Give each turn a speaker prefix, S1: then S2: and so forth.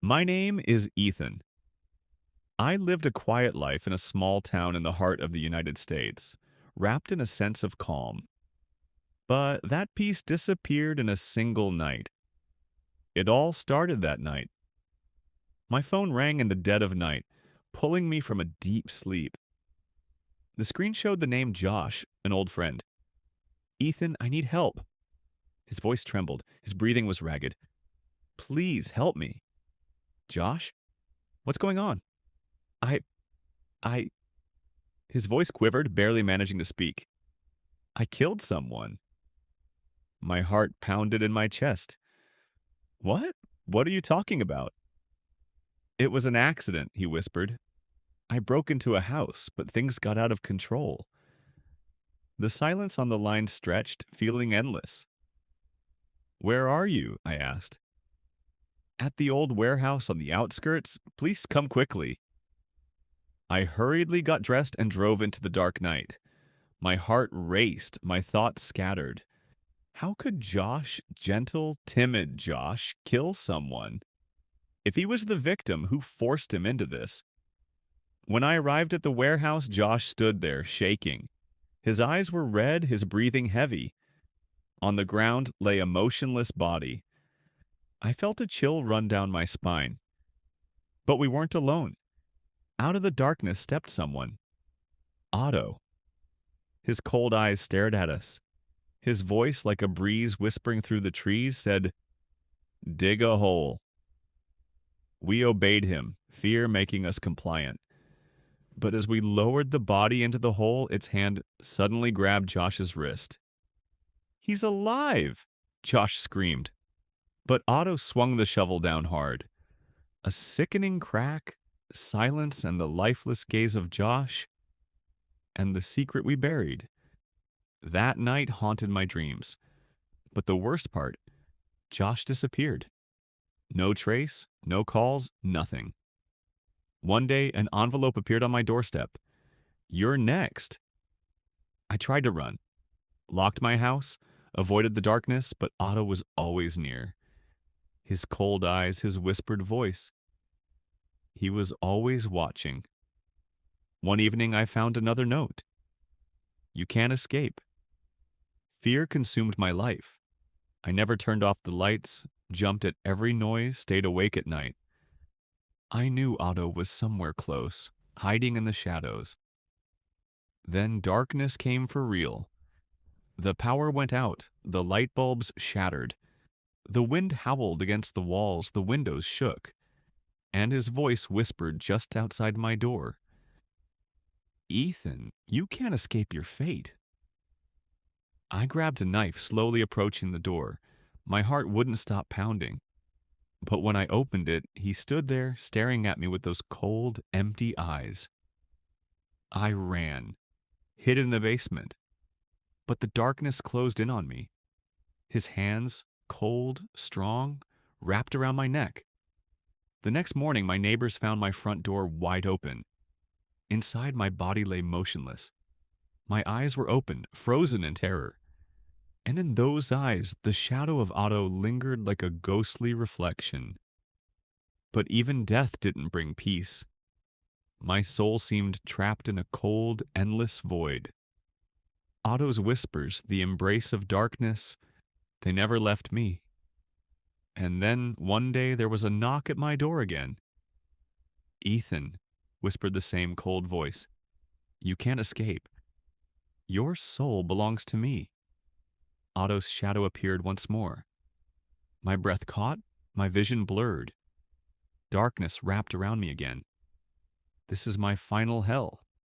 S1: My name is Ethan. I lived a quiet life in a small town in the heart of the United States, wrapped in a sense of calm. But that peace disappeared in a single night. It all started that night. My phone rang in the dead of night, pulling me from a deep sleep. The screen showed the name Josh, an old friend. Ethan, I need help. His voice trembled. His breathing was ragged. Please help me. Josh? What's going on? I, I. His voice quivered, barely managing to speak. I killed someone. My heart pounded in my chest. What? What are you talking about? It was an accident, he whispered. I broke into a house, but things got out of control. The silence on the line stretched, feeling endless. Where are you? I asked. At the old warehouse on the outskirts. Please come quickly. I hurriedly got dressed and drove into the dark night. My heart raced, my thoughts scattered. How could Josh, gentle, timid Josh, kill someone? If he was the victim, who forced him into this? When I arrived at the warehouse, Josh stood there, shaking. His eyes were red, his breathing heavy. On the ground lay a motionless body. I felt a chill run down my spine. But we weren't alone. Out of the darkness stepped someone. Otto. His cold eyes stared at us. His voice, like a breeze whispering through the trees, said, "Dig a hole." We obeyed him, fear making us compliant. But as we lowered the body into the hole, its hand suddenly grabbed Josh's wrist. "He's alive!" Josh screamed. But Otto swung the shovel down hard. A sickening crack, silence, and the lifeless gaze of Josh, and the secret we buried. That night haunted my dreams. But the worst part, Josh disappeared. No trace, no calls, nothing. One day, an envelope appeared on my doorstep. "You're next." I tried to run, locked my house, avoided the darkness, but Otto was always near. His cold eyes, his whispered voice. He was always watching. One evening, I found another note. "You can't escape." Fear consumed my life. I never turned off the lights, jumped at every noise, stayed awake at night. I knew Otto was somewhere close, hiding in the shadows. Then darkness came for real. The power went out, the light bulbs shattered. The wind howled against the walls, the windows shook. And his voice whispered just outside my door. "Ethan, you can't escape your fate." I grabbed a knife, slowly approaching the door. My heart wouldn't stop pounding. But when I opened it, he stood there, staring at me with those cold, empty eyes. I ran, hid in the basement. But the darkness closed in on me. His hands, cold, strong, wrapped around my neck. The next morning, my neighbors found my front door wide open. Inside, my body lay motionless. My eyes were open, frozen in terror. And in those eyes, the shadow of Otto lingered like a ghostly reflection. But even death didn't bring peace. My soul seemed trapped in a cold, endless void. Otto's whispers, the embrace of darkness, they never left me. And then, one day, there was a knock at my door again. "Ethan," whispered the same cold voice, "you can't escape. Your soul belongs to me." Otto's shadow appeared once more. My breath caught, my vision blurred. Darkness wrapped around me again. This is my final hell.